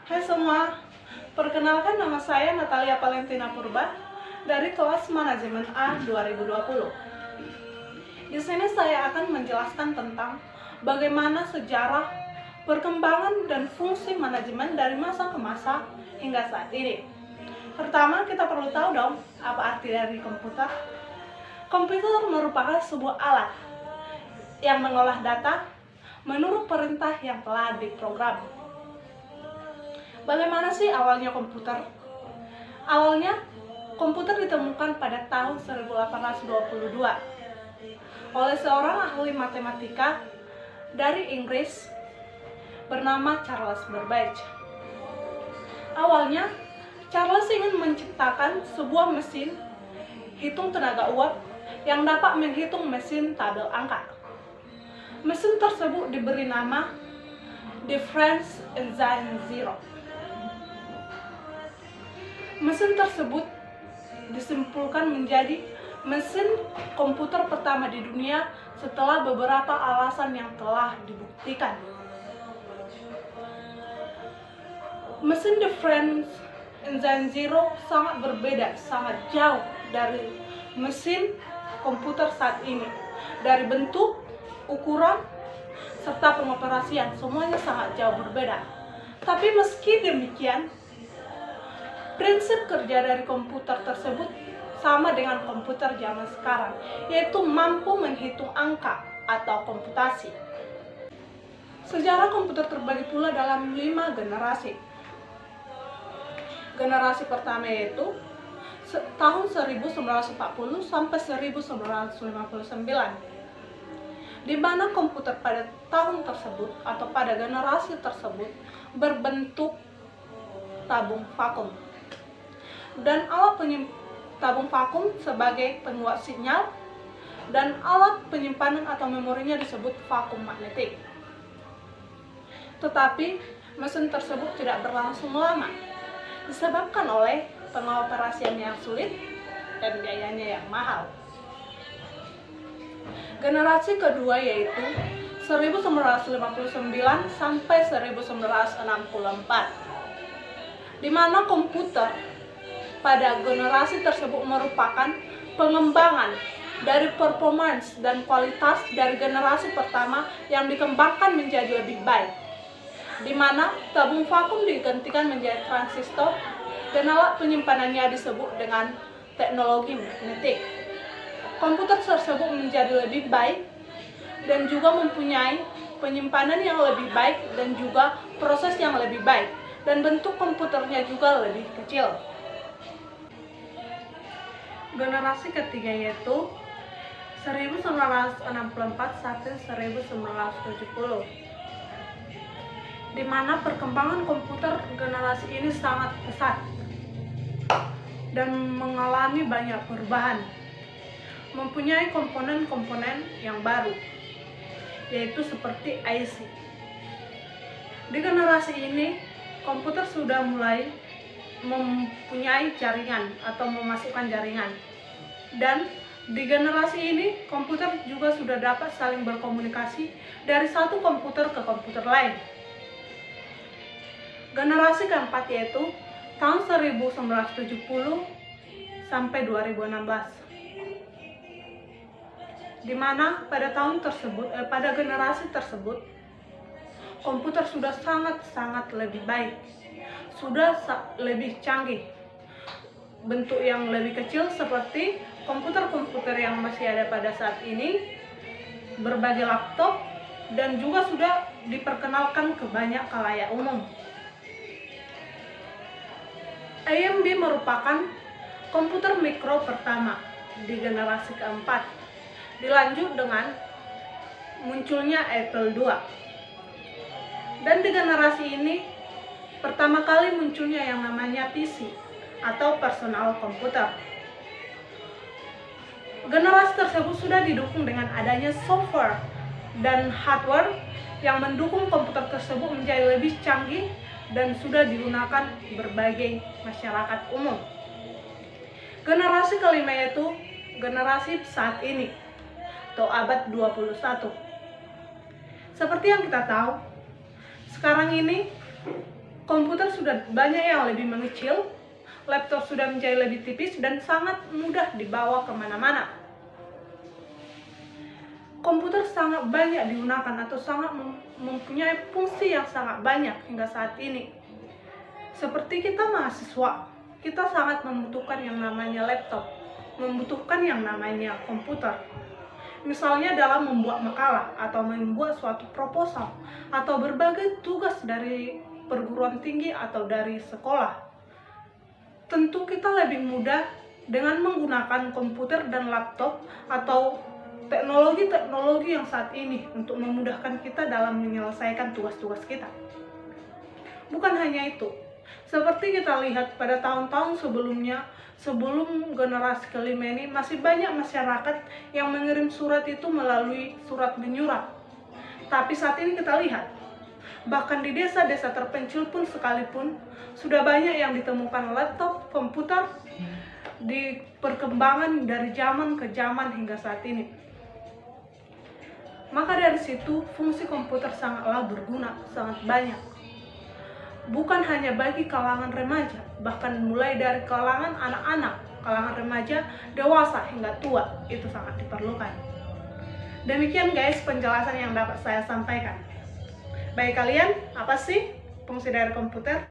Hai semua, perkenalkan nama saya Natalia Valentina Purba dari kelas Manajemen A 2020. Di sini saya akan menjelaskan tentang bagaimana sejarah, perkembangan, dan fungsi manajemen dari masa ke masa hingga saat ini. Pertama, kita perlu tahu dong apa arti dari komputer. Komputer merupakan sebuah alat yang mengolah data menurut perintah yang telah diprogram. Bagaimana sih awalnya komputer? Awalnya, komputer ditemukan pada tahun 1822 oleh seorang ahli matematika dari Inggris bernama Charles Babbage. Awalnya, Charles ingin menciptakan sebuah mesin hitung tenaga uap yang dapat menghitung mesin tabel angka. Mesin tersebut diberi nama Difference Engine Zero. Mesin tersebut disimpulkan menjadi mesin komputer pertama di dunia setelah beberapa alasan yang telah dibuktikan. Mesin Difference Engine Zero sangat berbeda, sangat jauh dari mesin komputer saat ini. Dari bentuk, ukuran, serta pengoperasian, semuanya sangat jauh berbeda. Tapi meski demikian, prinsip kerja dari komputer tersebut sama dengan komputer zaman sekarang, yaitu mampu menghitung angka atau komputasi. Sejarah komputer terbagi pula dalam 5 generasi. Generasi pertama yaitu tahun 1940 sampai 1959, di mana komputer pada tahun tersebut atau pada generasi tersebut berbentuk tabung vakum. Dan alat tabung vakum sebagai penguat sinyal, dan alat penyimpanan atau memorinya disebut vakum magnetik. Tetapi mesin tersebut tidak berlangsung lama disebabkan oleh pengoperasian yang sulit dan biayanya yang mahal. Generasi kedua yaitu 1959 sampai 1964, di mana komputer pada generasi tersebut merupakan pengembangan dari performance dan kualitas dari generasi pertama yang dikembangkan menjadi lebih baik, di mana tabung vakum digantikan menjadi transistor dan alat penyimpanannya disebut dengan teknologi magnetik. Komputer tersebut menjadi lebih baik dan juga mempunyai penyimpanan yang lebih baik dan juga proses yang lebih baik, dan bentuk komputernya juga lebih kecil. Generasi ketiga yaitu 1964 sampai 1970, di mana perkembangan komputer generasi ini sangat pesat dan mengalami banyak perubahan, mempunyai komponen-komponen yang baru, yaitu seperti IC. Di generasi ini, komputer sudah mulai mempunyai jaringan atau memasukkan jaringan, dan di generasi ini komputer juga sudah dapat saling berkomunikasi dari satu komputer ke komputer lain. Generasi keempat yaitu tahun 1970 sampai 2016, di mana pada pada generasi tersebut komputer sudah sangat lebih baik, sudah lebih canggih, bentuk yang lebih kecil seperti komputer-komputer yang masih ada pada saat ini, berbagai laptop, dan juga sudah diperkenalkan ke banyak khalayak umum. AMD merupakan komputer mikro pertama di generasi keempat, dilanjut dengan munculnya Apple II. Dan di generasi ini pertama kali munculnya yang namanya PC atau personal komputer. Generasi tersebut sudah didukung dengan adanya software dan hardware yang mendukung komputer tersebut menjadi lebih canggih dan sudah digunakan berbagai masyarakat umum. Generasi kelima yaitu generasi saat ini atau abad 21. Seperti yang kita tahu, sekarang ini Komputer sudah banyak yang lebih mengecil, laptop sudah menjadi lebih tipis dan sangat mudah dibawa kemana-mana. Komputer sangat banyak digunakan atau sangat mempunyai fungsi yang sangat banyak hingga saat ini. Seperti kita mahasiswa, kita sangat membutuhkan yang namanya laptop, membutuhkan yang namanya komputer. Misalnya dalam membuat makalah atau membuat suatu proposal atau berbagai tugas dari perguruan tinggi atau dari sekolah. Tentu kita lebih mudah dengan menggunakan komputer dan laptop atau teknologi-teknologi yang saat ini untuk memudahkan kita dalam menyelesaikan tugas-tugas kita. Bukan hanya itu, seperti kita lihat pada tahun-tahun sebelumnya, sebelum generasi kelima ini, masih banyak masyarakat yang mengirim surat itu melalui surat menyurat. Tapi saat ini kita lihat, bahkan di desa-desa terpencil pun sekalipun, sudah banyak yang ditemukan laptop, komputer, di perkembangan dari zaman ke zaman hingga saat ini. Maka dari situ, fungsi komputer sangatlah berguna, sangat banyak. Bukan hanya bagi kalangan remaja, bahkan mulai dari kalangan anak-anak, kalangan remaja, dewasa hingga tua, itu sangat diperlukan. Demikian guys penjelasan yang dapat saya sampaikan. Bagi kalian, apa sih fungsi dari komputer?